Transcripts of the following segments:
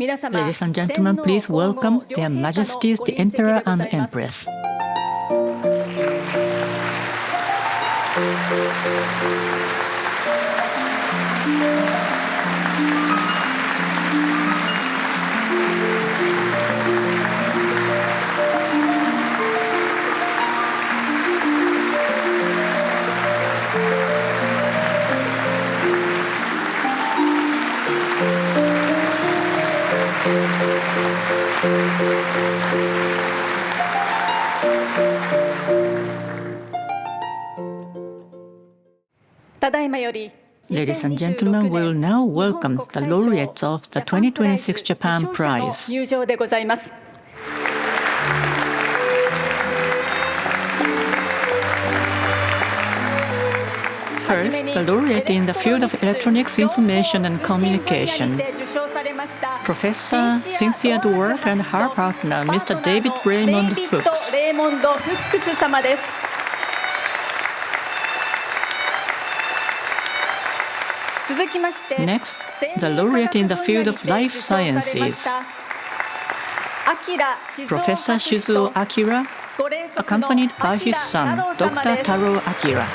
Ladies and gentlemen, please welcome Their Majesties the Emperor and Empress. Ladies and gentlemen, we will now welcome the laureates of the 2026 Japan Prize. First, the laureate in the field of electronics, information and communication, Professor Cynthia Dwork and her partner, Mr. David Raymond Fuchs. Next, the laureate in the field of life sciences, Professor Shizuo Akira, accompanied by his son, Dr. Taro Akira.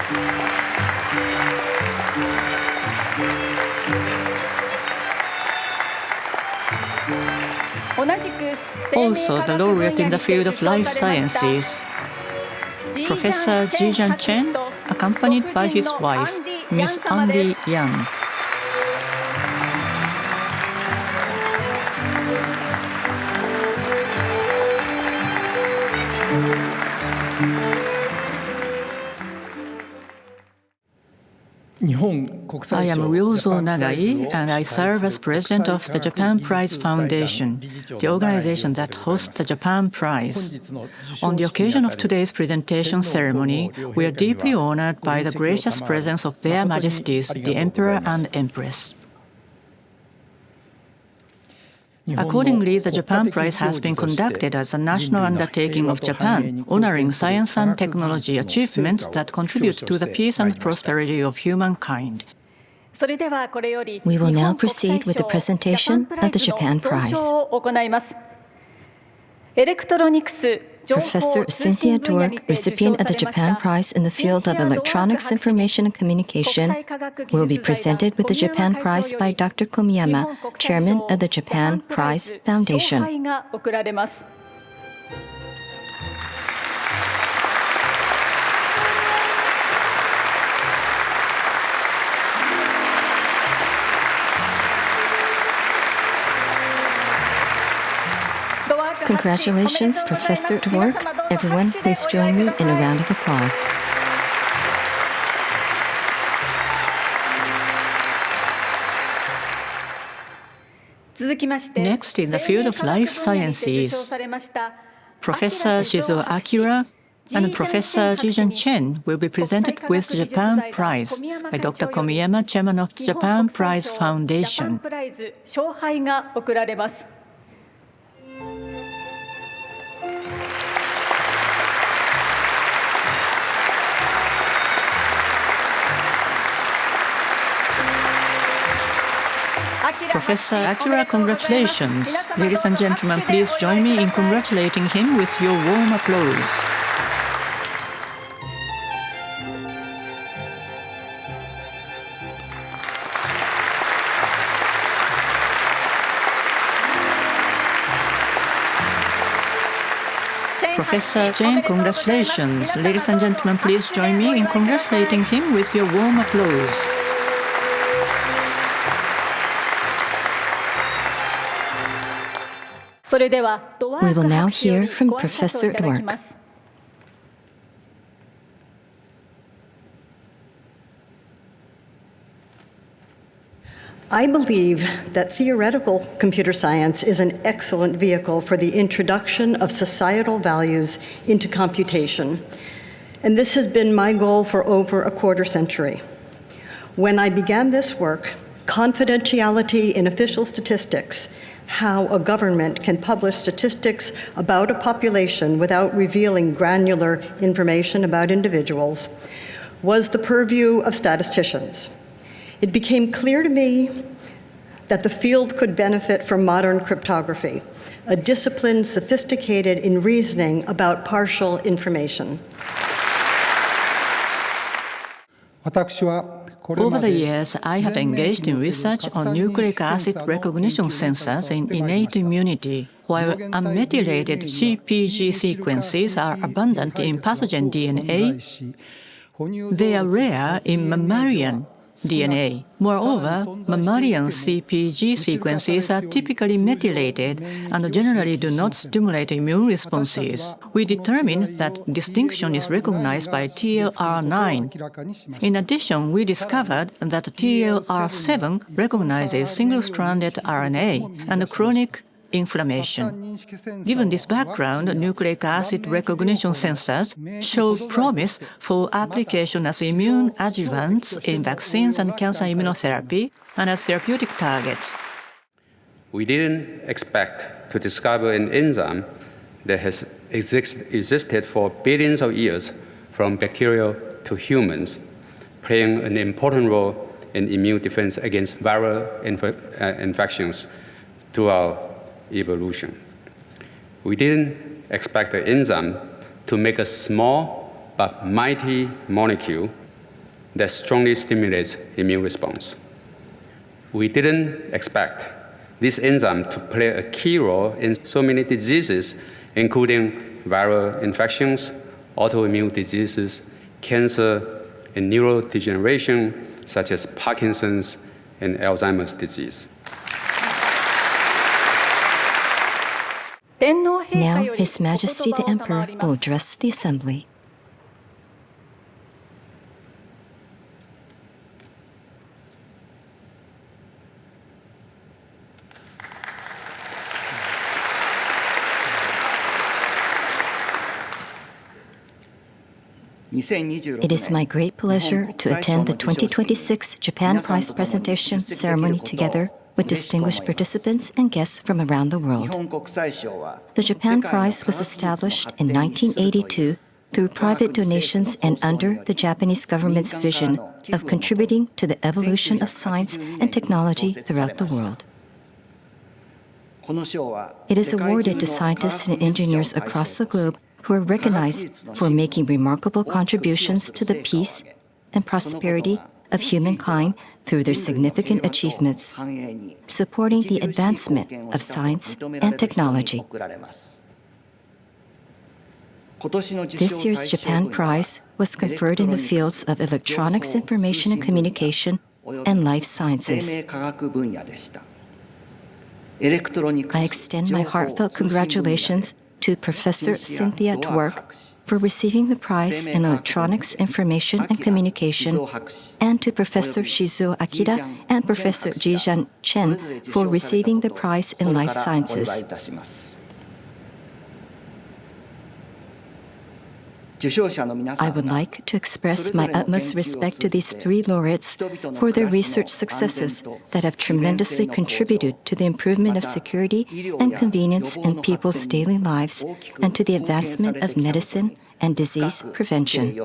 Also, the laureate in the field of life sciences, Professor Jijan Chen, accompanied by his wife, Ms. Andy Yang. I am Ryozo Nagai, and I serve as president of the Japan Prize Foundation, the organization that hosts the Japan Prize. On the occasion of today's presentation ceremony, we are deeply honored by the gracious presence of Their Majesties, the Emperor and Empress. Accordingly, the Japan Prize has been conducted as a national undertaking of Japan, honoring science and technology achievements that contribute to the peace and prosperity of humankind. We will now proceed with the presentation of the Japan Prize. Professor Cynthia Dwork, recipient of the Japan Prize in the field of electronics, information and communication, will be presented with the Japan Prize by Dr. Komiyama, chairman of the Japan Prize Foundation. Congratulations, Professor Dwork. Everyone, please join me in a round of applause. Next, in the field of life sciences, Professor Shizuo Akira and Professor Jijan Chen will be presented with the Japan Prize by Dr. Komiyama, chairman of the Japan Prize Foundation. Professor Akira, congratulations. Ladies and gentlemen, please join me in congratulating him with your warm applause. Professor Chen, congratulations. Ladies and gentlemen, please join me in congratulating him with your warm applause. We will now hear from Professor Dwork. I believe that theoretical computer science is an excellent vehicle for the introduction of societal values into computation, and this has been my goal for over a quarter century. When I began this work, confidentiality in official statistics, how a government can publish statistics about a population without revealing granular information about individuals, was the purview of statisticians. It became clear to me that the field could benefit from modern cryptography, a discipline sophisticated in reasoning about partial information. Over the years, I have engaged in research on nucleic acid recognition sensors in innate immunity. While unmethylated CpG sequences are abundant in pathogen DNA, they are rare in mammalian DNA. Moreover, mammalian CpG sequences are typically methylated and generally do not stimulate immune responses. We determined that distinction is recognized by TLR9. In addition, we discovered that TLR7 recognizes single-stranded RNA and chronic inflammation. Given this background, nucleic acid recognition sensors show promise for application as immune adjuvants in vaccines and cancer immunotherapy and as therapeutic targets. We didn't expect to discover an enzyme that has existed for billions of years, from bacteria to humans, playing an important role in immune defense against viral infections throughout evolution. We didn't expect the enzyme to make a small but mighty molecule that strongly stimulates immune response. We didn't expect this enzyme to play a key role in so many diseases, including viral infections, autoimmune diseases, cancer, and neurodegeneration, such as Parkinson's and Alzheimer's disease. Now, His Majesty the Emperor will address the Assembly. It is my great pleasure to attend the 2026 Japan Prize presentation ceremony together with distinguished participants and guests from around the world. The Japan Prize was established in 1982 through private donations and under the Japanese government's vision of contributing to the evolution of science and technology throughout the world. It is awarded to scientists and engineers across the globe who are recognized for making remarkable contributions to the peace and prosperity of humankind through their significant achievements, supporting the advancement of science and technology. This year's Japan Prize was conferred in the fields of electronics, information and communication, and life sciences. I extend my heartfelt congratulations to Professor Cynthia Twerk for receiving the prize in Electronics, Information and Communication, and to Professor Shizuo Akira and Professor Jijan Chen for receiving the prize in Life Sciences. I would like to express my utmost respect to these three laureates for their research successes that have tremendously contributed to the improvement of security and convenience in people's daily lives and to the advancement of medicine and disease prevention.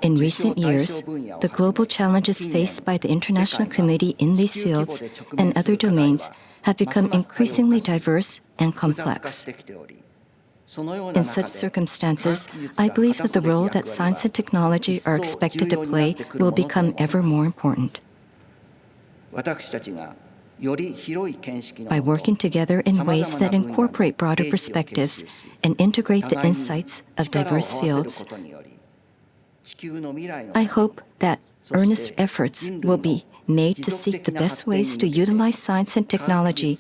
In recent years, the global challenges faced by the international community in these fields and other domains have become increasingly diverse and complex. In such circumstances, I believe that the role that science and technology are expected to play will become ever more important. By working together in ways that incorporate broader perspectives and integrate the insights of diverse fields, I hope that earnest efforts will be made to seek the best ways to utilize science and technology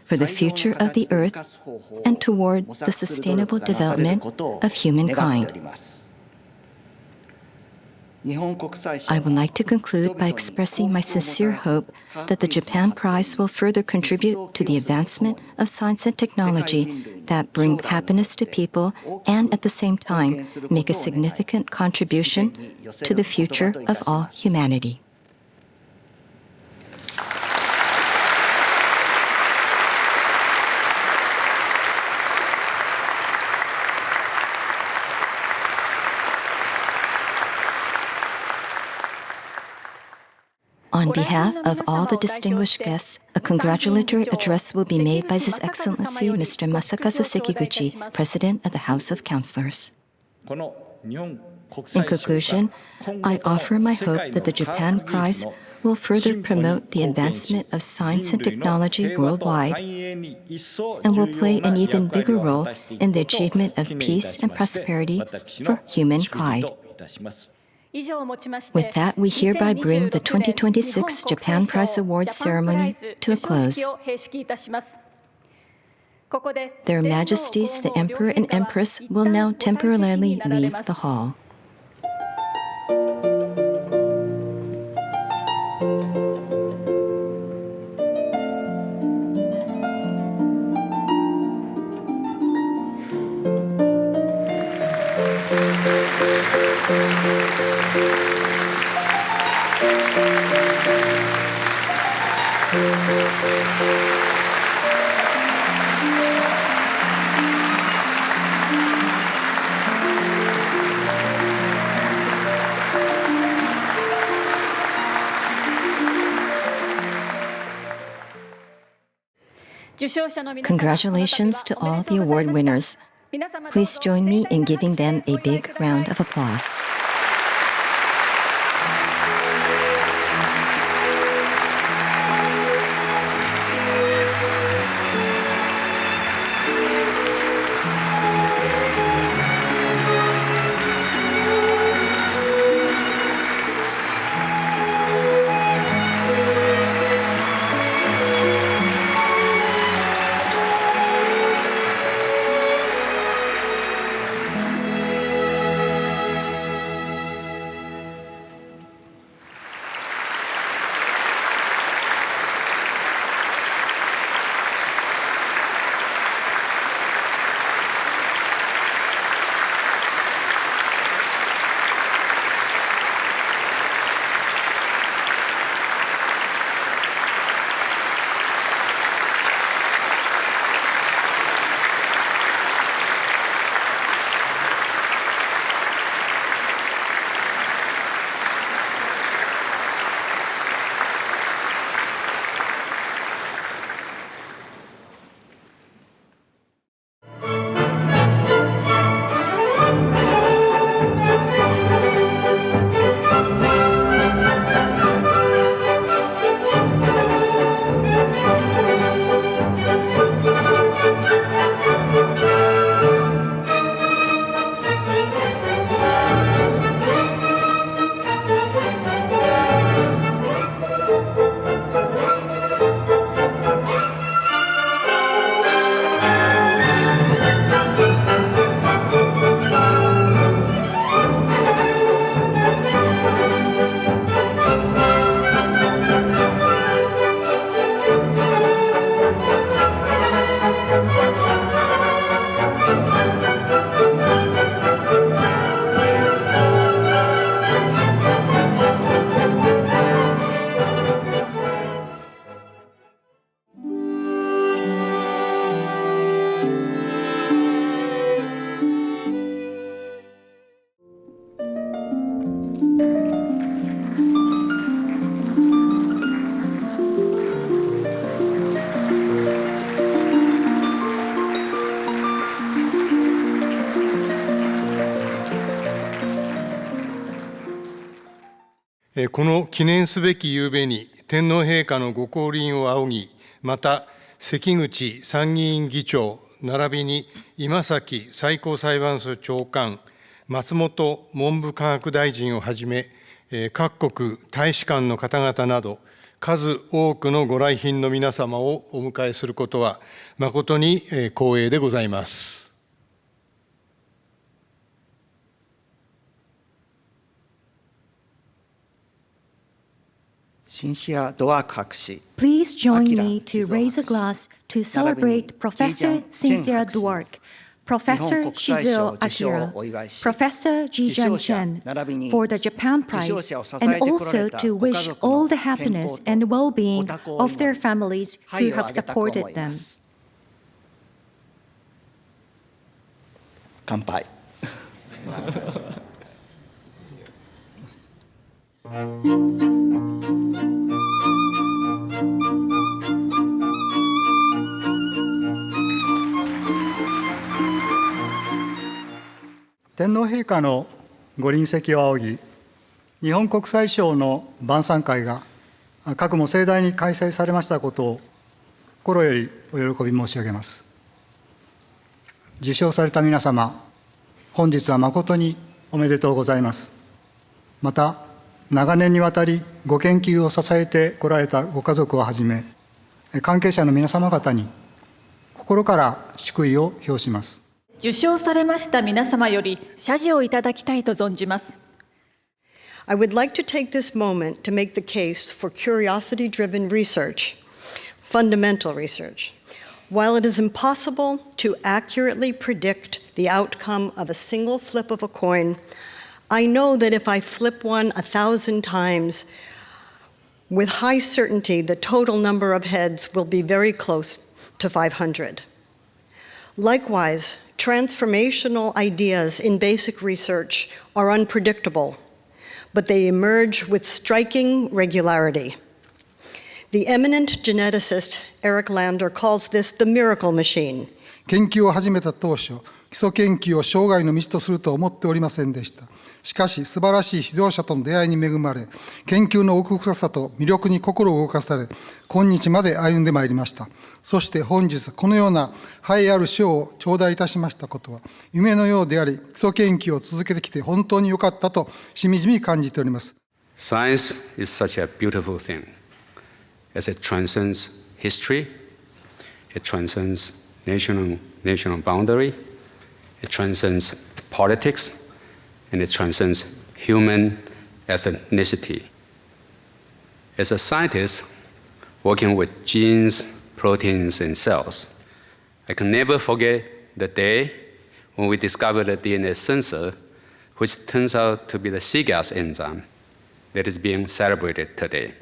for the future of the Earth and toward the sustainable development of humankind. I would like to conclude by expressing my sincere hope that the Japan Prize will further contribute to the advancement of science and technology that bring happiness to people and at the same time make a significant contribution to the future of all humanity. On behalf of all the distinguished guests, a congratulatory address will be made by His Excellency Mr. Masakazu Sekiguchi, President of the House of Councilors. In conclusion, I offer my hope that the Japan Prize will further promote the advancement of science and technology worldwide and will play an even bigger role in the achievement of peace and prosperity for humankind. With that, we hereby bring the 2026 Japan Prize Awards ceremony to a close. Their Majesties the Emperor and Empress will now temporarily leave the hall. Congratulations to all the award winners. Please join me in giving them a big round of applause.この記念すべき夕べに天皇陛下のご降臨を仰ぎ、また関口参議院議長並びに今崎最高裁判所長官、松本文部科学大臣をはじめ、各国大使館の方々など数多くのご来賓の皆様をお迎えすることは誠に光栄でございます。Please join me to raise a glass to celebrate Professor Cynthia Dwork, Professor Shizuo Akira, Professor Ji-Jan Chen for the Japan Prize, and also to wish all the happiness and well-being of their families who have supported them. 乾杯。皇陛下のご臨席を仰ぎ、日本国際賞の晩餐会がかくも盛大に開催されましたことを心よりお喜び申し上げます。受賞された皆様、本日は誠におめでとうございます。また、長年にわたりご研究を支えてこられたご家族をはじめ、関係者の皆様方に心から祝意を表します。受賞されました皆様より謝辞をいただきたいと存じます。I would like to take this moment to make the case for curiosity-driven research, fundamental research. While it is impossible to accurately predict the outcome of a single flip of a coin, I know that if I flip one 1,000 times, with high certainty the total number of heads will be very close to 500. Likewise, transformational ideas in basic research are unpredictable, but they emerge with striking regularity. The eminent geneticist Eric Lander calls this the miracle machine. 研究を始めた当初、基礎研究を生涯の道とすると思っておりませんでした。しかし、素晴らしい指導者との出会いに恵まれ、研究の奥深さと魅力に心を動かされ、今日まで歩んでまいりました。そして本日、このような栄えある賞を頂戴いたしましたことは、夢のようであり、基礎研究を続けてきて本当に良かったと、しみじみ感じております。Science is such a beautiful thing, as it transcends history, it transcends national boundary, it transcends politics, and it transcends human ethnicity. As a scientist working with genes, proteins, and cells, I can never forget the day when we discovered the DNA sensor, which turns out to be the cGAS enzyme that is being celebrated today.